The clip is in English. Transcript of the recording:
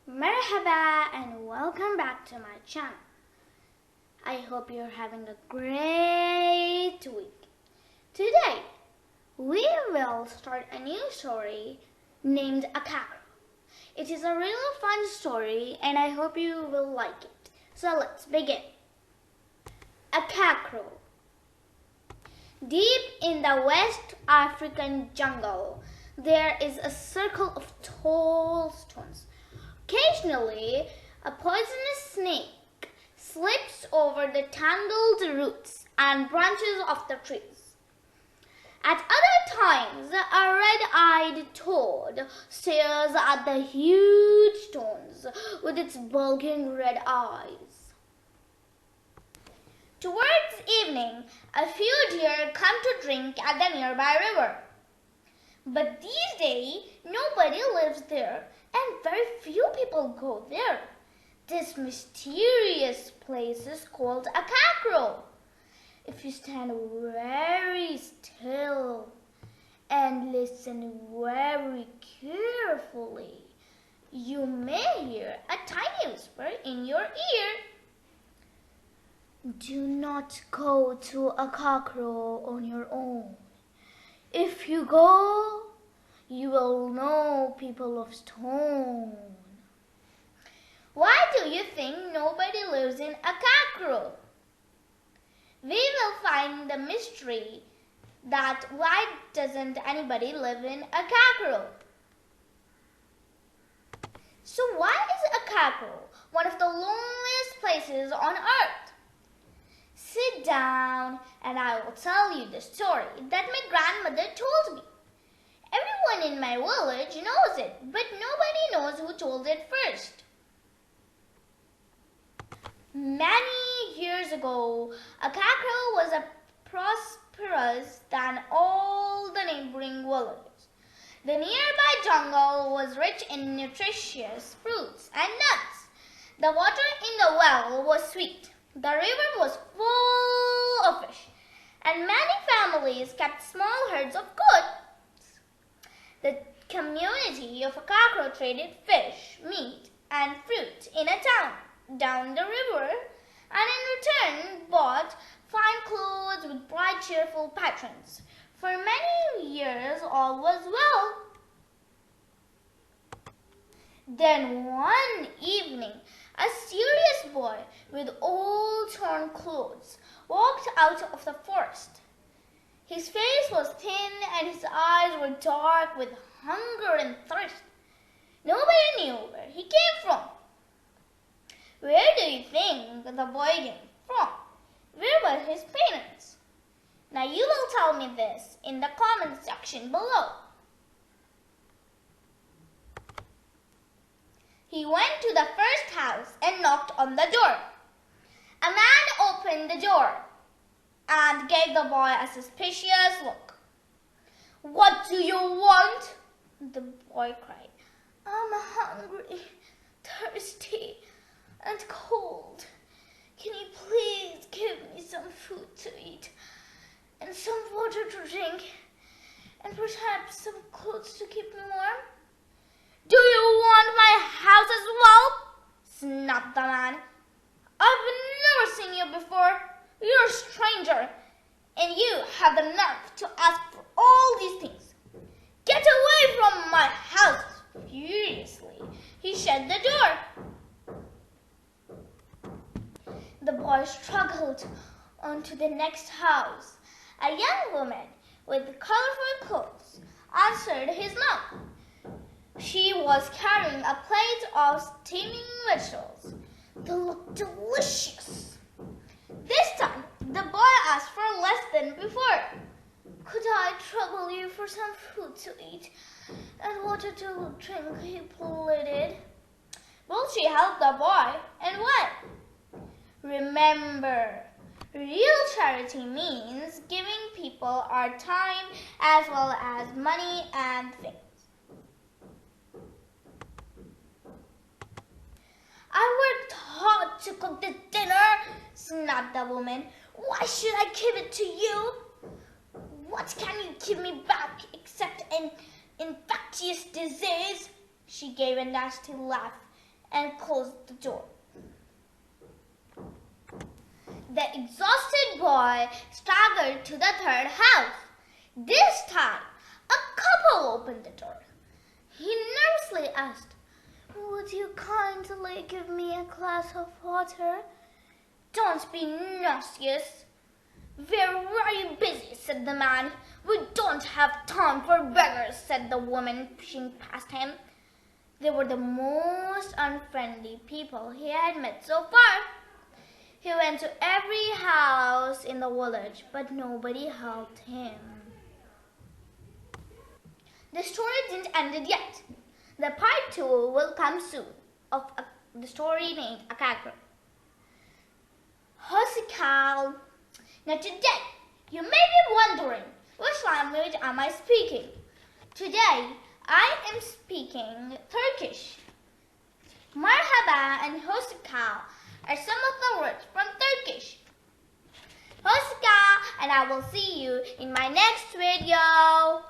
Merhaba and welcome back to my channel. I hope you're having a great week. Today, we will start a new story named Akakro. It is a really fun story and I hope you will like it. So let's begin. Akakro. Deep in the West African jungle, there is a circle of tall stones. Occasionally, a poisonous snake slips over the tangled roots and branches of the trees. At other times, a red-eyed toad stares at the huge stones with its bulging red eyes. Towards evening, a few deer come to drink at the nearby river. But these days, nobody lives there and very few people go there. This mysterious place is called Akakro. If you stand very still and listen very carefully, you may hear a tiny whisper in your ear. Do not go to Akakro on your own. If you go, you will know people of stone. Why do you think nobody lives in Akakro? We will find the mystery that why doesn't anybody live in Akakro? So why is Akakro one of the loneliest places on earth? Sit down and I will tell you the story that my grandmother told me. Everyone in my village knows it, but nobody knows who told it first. Many years ago, Akakro was as prosperous than all the neighboring villages. The nearby jungle was rich in nutritious fruits and nuts. The water in the well was sweet. The river was full of fish, and many families kept small herds of goats. The community of Akakro traded fish, meat, and fruit in a town down the river, and in return bought fine clothes with bright, cheerful patrons. For many years all was well. Then one evening, a serious boy with old torn clothes walked out of the forest. His face was thin and his eyes were dark with hunger and thirst. Nobody knew where he came from. Where do you think the boy came from? Where were his parents? Now you will tell me this in the comment section below. He went to the first house and knocked on the door. A man opened the door and gave the boy a suspicious look. "What do you want?" the boy cried. "I'm hungry, thirsty, and cold. Can you please give me some food to eat and some water to drink and perhaps some clothes to keep me warm?" "Do you want my house as well?" snapped the man. "I've never seen you before. You're a stranger, and you have the nerve to ask for all these things. Get away from my house!" Furiously, he shut the door. The boy struggled on to the next house. A young woman with colorful clothes answered his knock. She was carrying a plate of steaming vegetables. They looked delicious. This time, the boy asked for less than before. "Could I trouble you for some food to eat and water to drink?" he pleaded. Well, she helped the boy and went. Remember, real charity means giving people our time as well as money and things. "I worked hard to cook this dinner," snapped the woman. "Why should I give it to you? What can you give me back except an infectious disease?" She gave a nasty laugh and closed the door. The exhausted boy staggered to the third house. This time, a couple opened the door. He nervously asked, "Would you kindly give me a glass of water?" "Don't be nauseous." "We're very busy," said the man. "We don't have time for beggars," said the woman, pushing past him. They were the most unfriendly people he had met so far. He went to every house in the village, but nobody helped him. The story didn't end yet. The part 2 will come soon of the story named Akakro. Hosikal. Now today, you may be wondering, which language am I speaking? Today, I am speaking Turkish. Merhaba and Hosikal are some of the words from Turkish. Hosikal, and I will see you in my next video.